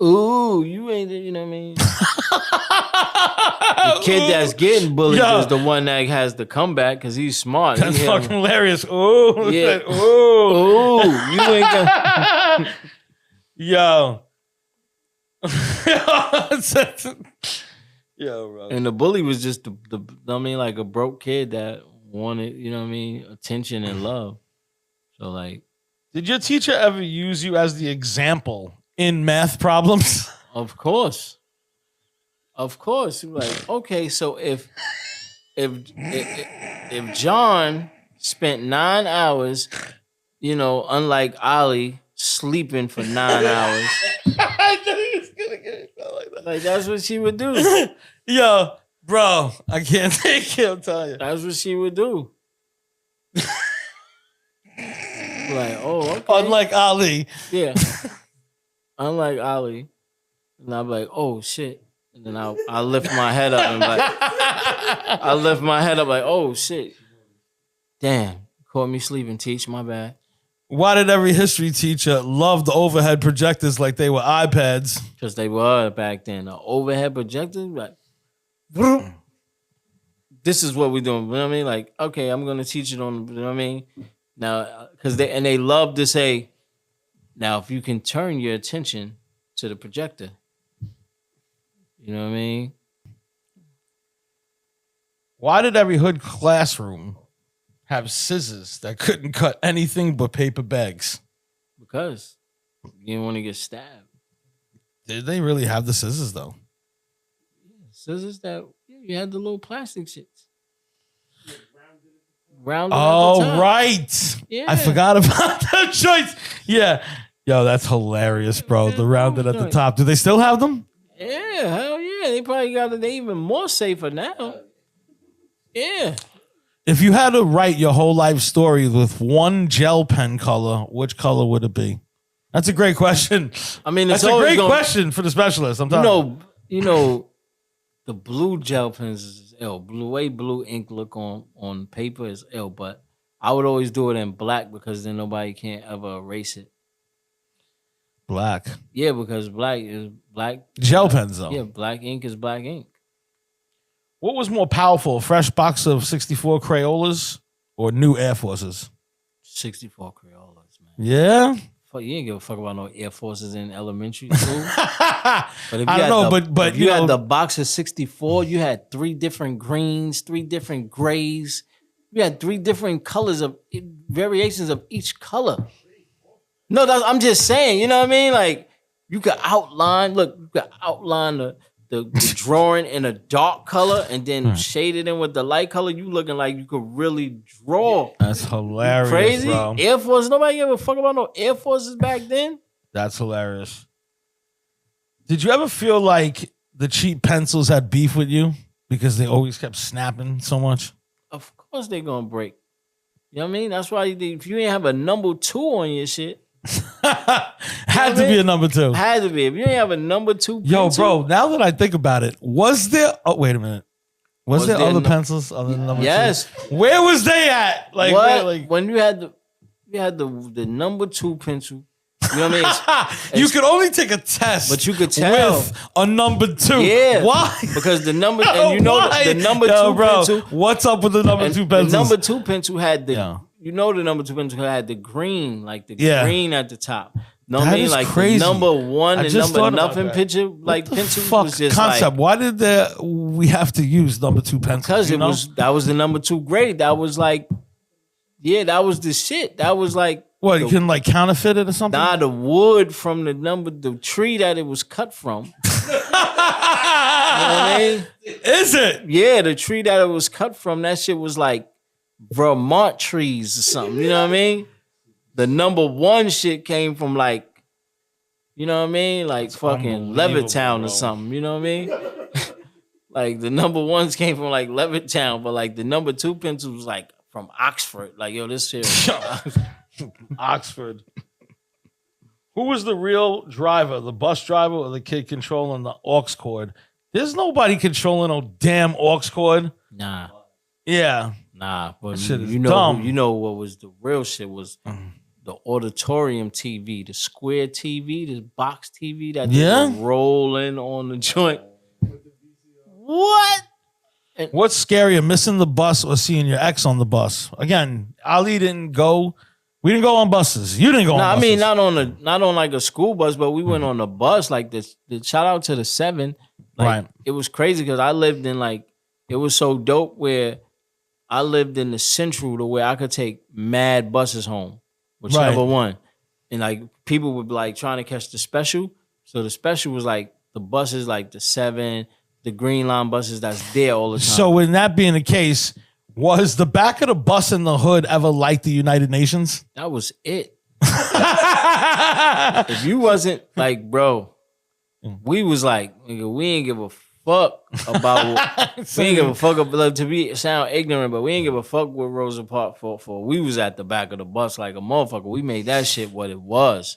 ooh, you ain't, you know what I mean? The kid that's getting bullied Yo. is the one that has the comeback because he's smart. That's He hit fucking him. hilarious. Ooh. Yeah. Ooh. Ooh, you ain't gonna. Yo. Yo, bro. And the bully was just like a broke kid that wanted, attention and love. So like, Did your teacher ever use you as the example in math problems? of course. He was like, okay, so if John spent 9 hours, unlike Ali, sleeping for 9 hours, I knew he was gonna get it like that. like that's what she would do. Yo, bro, I can't take it. I'm telling you. That's what she would do. Like, oh, okay. Unlike Ali. Yeah. Unlike Ali. And I'll be like, oh shit. And then I'll lift my head up and like, oh shit. Damn. Caught me sleeping, teach, my bad. Why did every history teacher love the overhead projectors like they were iPads? Because they were back then. The overhead projector, like, vroom. This is what we're doing. You know what I mean? Like, okay, I'm gonna teach it on. You know what I mean? Now, because they love to say, now if you can turn your attention to the projector, you know what I mean? Why did every hood classroom have scissors that couldn't cut anything but paper bags? Because you didn't want to get stabbed. Did they really have the scissors though? Scissors that you had the little plastic shits. Rounded at the Oh, top. right. Yeah. I forgot about that choice. Yeah. Yo, that's hilarious, bro. The rounded at the top. Do they still have them? Yeah, hell yeah. They probably got it. They even more safer now. Yeah. If you had to write your whole life story with one gel pen color, which color would it be? That's a great question. I mean, it's That's a always great gonna- question for the specialist. I'm telling You know, the blue gel pens is ill. Way blue ink look on paper is ill, but I would always do it in black because then nobody can't ever erase it. Black. Yeah, because black is black. Gel pens, though. Yeah, black ink is black ink. What was more powerful, a fresh box of 64 Crayolas or new Air Forces? 64 Crayolas, man. Yeah? Fuck, you ain't give a fuck about no Air Forces in elementary school. I But if don't know, but if you had know, the box of 64, you had 3 different greens, 3 different grays. You had 3 different colors of variations of each color. No, I'm just saying, you know what I mean? Like you could outline, the drawing in a dark color and then shade it in with the light color. You looking like you could really draw. that's hilarious, Crazy. bro. Air Force. Nobody ever fuck about no Air Forces back then. That's hilarious. Did you ever feel like the cheap pencils had beef with you because they always kept snapping so much? Of course they gonna break. You know what I mean? That's why if you ain't have a number 2 on your shit, Had to be a number 2. had to be. If you ain't have a number 2 Yo, pencil, bro, now that I think about it, was there... Oh, wait a minute. Was there there other no- pencils other than number 2? Yes. Where was they at? Like, what? where, like When you had the number 2 pencil, you know what I mean? you could only take a test, But you could tell. with a number 2. Yeah. Why? Because the number and you know Why? the number Yo, 2 bro, pencil. what's up with the number And 2 the pencils? number 2 pencil had the Yeah. you know the number 2 pencil had the green, like the Yeah. green at the top. Know what That I mean? is Like crazy. the number 1 I and just number thought about nothing that. picture, like the pencil fuck was just concept? like Why did we have to use number 2 pencils? because you it know? was that was the number 2 grade. That was like, yeah, that was the shit. That was like What, you can like counterfeit it or something? nah, the wood from the tree that it was cut from. You know what I mean? Is it? Yeah, the tree that it was cut from, that shit was like Vermont trees or something. You know what I mean? The number 1 shit came from like, you know what I mean? Like fucking unbelievable, Levittown bro. or something. You know what I mean? Like the number 1s came from like Levittown, but like the number 2 pencil was like from Oxford. Like, yo, this shit. Oxford. Who was the real driver, the bus driver or the kid controlling the aux cord? There's nobody controlling no damn aux cord. Nah, Yeah. but shit is you know, dumb. you know what was the real shit was the auditorium TV, the square TV, this box TV that they Yeah? were rolling on the joint. What? What's scarier, missing the bus or seeing your ex on the bus? Again, Ali didn't go. We didn't go on buses. You didn't go on I buses. mean, not on like a school bus, but we went on the bus. Like the shout out to the 7. Like, Right. It was crazy because I lived in like it was so dope where I lived in the central to where I could take mad buses home, whichever Right. one, and like people would be like trying to catch the special. So the special was like the buses, like the 7, the Green Line buses that's there all the time. So, in that being the case, was the back of the bus in the hood ever like the United Nations? that was it. If you wasn't like, bro, we was like, nigga, we ain't give a fuck about. We ain't give a fuck about sound ignorant, but we ain't give a fuck what Rosa Parks fought for. We was at the back of the bus like a motherfucker. We made that shit what it was.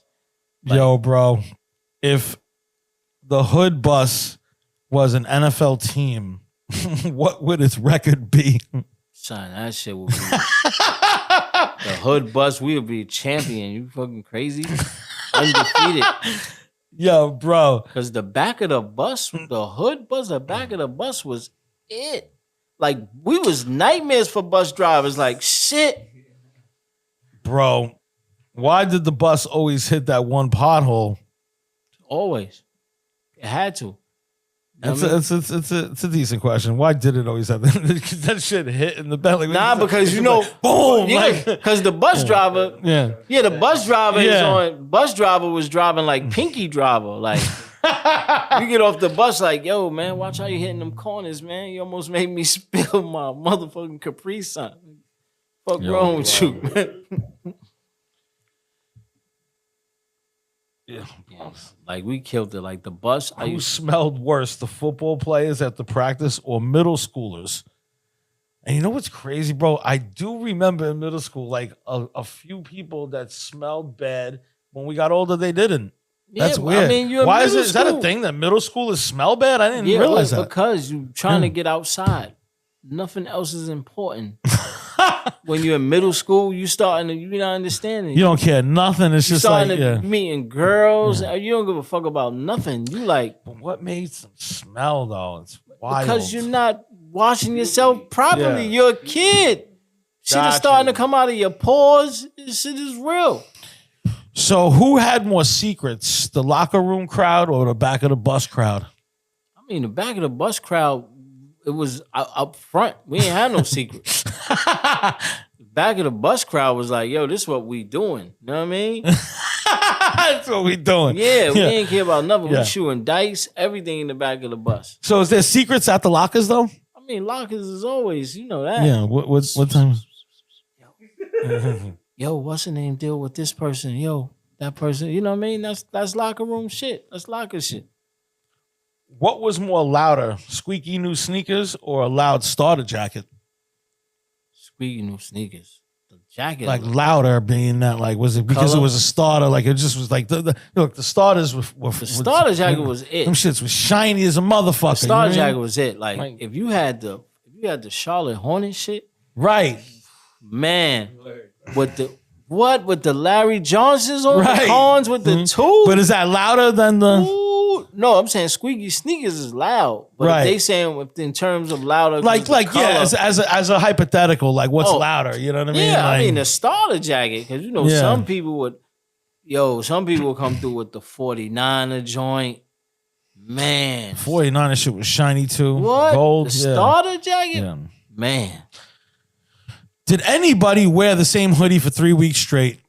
Yo, bro, if the hood bus was an NFL team, what would its record be? Son, that shit would be. The hood bus, we would be a champion. You fucking crazy? Undefeated. Yo, bro. Because the back of the bus, the hood bus, the back of the bus was it. Like, we was nightmares for bus drivers. Like, shit. Bro, why did the bus always hit that one pothole? Always. It had to. It's a decent question. Why did it always have that shit hit in the belly? Nah, because you know, boom, yeah, because the bus driver, the bus driver is on. Bus driver was driving like Pinky driver, like you get off the bus, like, yo, man, watch how you hitting them corners, man. You almost made me spill my motherfucking Capri Sun. Fuck wrong with you, man? Yeah. Like, we killed it. Like, the bus. Who smelled worse, the football players at the practice or middle schoolers? And you know what's crazy, bro? I do remember in middle school, like a few people that smelled bad. When we got older, they didn't. That's weird. I mean, you're Why is that a thing that middle schoolers smell bad? I didn't realize that. Because you're trying to get outside. Nothing else is important. When you're in middle school, you're not understanding. You don't care nothing. It's just like meeting girls. You don't give a fuck about nothing. You like. But what made them smell though? It's wild. Because you're not washing yourself properly. Yeah. You're a kid. Shit is starting to come out of your pores. This shit is real. So who had more secrets, the locker room crowd or the back of the bus crowd? I mean, the back of the bus crowd, it was up front. We ain't had no secrets. Back of the bus crowd was like, yo, this is what we doing. You know what I mean? That's what we doing. Yeah, we ain't care about nothing. We shooting dice, everything in the back of the bus. So is there secrets at the lockers though? I mean, lockers is always, you know that. Yeah, what time? Yo, what's the name deal with this person? Yo, that person, you know what I mean? That's locker room shit. That's locker shit. What was more louder, squeaky new sneakers or a loud starter jacket? Squeaky new sneakers. The jacket. Like louder being that, like, was it because it was a starter? Like, it just was like, the starters were the starter jacket was it. Them shits was shiny as a motherfucker. The starter jacket was it. Like, if you had the Charlotte Hornet shit. Right. Man. With the Larry Johnsons on the cons with the two. But is that louder than the... Ooh. No, I'm saying squeaky sneakers is loud. But if they saying in terms of louder, as a hypothetical, like what's louder? You know what I mean? Yeah, I mean the starter jacket, because some people would come through with the 49er joint. Man, 49er shit was shiny too. What? Gold. The starter jacket? Man. Did anybody wear the same hoodie for 3 weeks straight?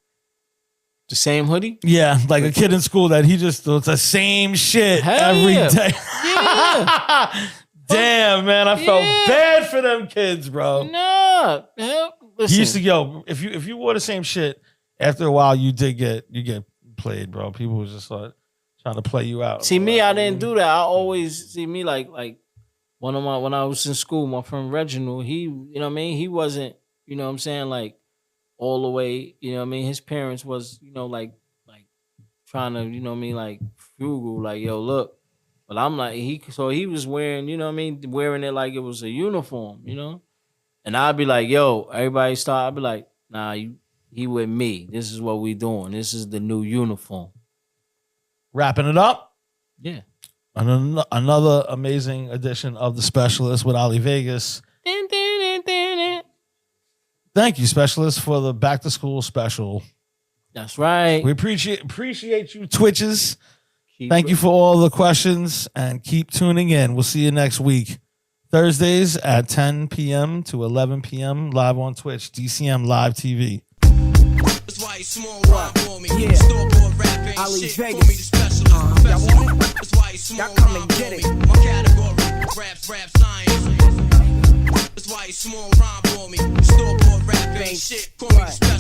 The same hoodie? Yeah, like a kid in school that he just it's the same shit every day. Yeah. Damn, man, I felt bad for them kids, bro. Nah, listen. He used to if you wore the same shit, after a while you get played, bro. People was just like trying to play you out. See me, I didn't do that. I always see me like when I was in school, my friend Reginald, he, you know what I mean, he wasn't, you know what I'm saying, like all the way, you know what I mean? His parents was, you know, like trying to, you know what I mean, like frugal, like, yo, look. But I'm like, he was wearing, you know what I mean, wearing it like it was a uniform, you know? And I'd be like, yo, everybody I'd be like, nah, he with me. This is what we doing. This is the new uniform. Wrapping it up. Yeah. Another amazing edition of The Specialist with Ali Vegas. Thank you, Specialist, for the back to school special. That's right. We appreciate you, Twitches. Thank you for all the questions and keep tuning in. We'll see you next week. Thursdays at 10 p.m. to 11 p.m. live on Twitch, DCM Live TV. That's why you small rhyme for me. Store-bought rap ain't shit for me, the specialist. That's why you small rhyme for me. My category, rap science. That's why you small rhyme for me. Store-bought rap ain't shit, call me the specialist.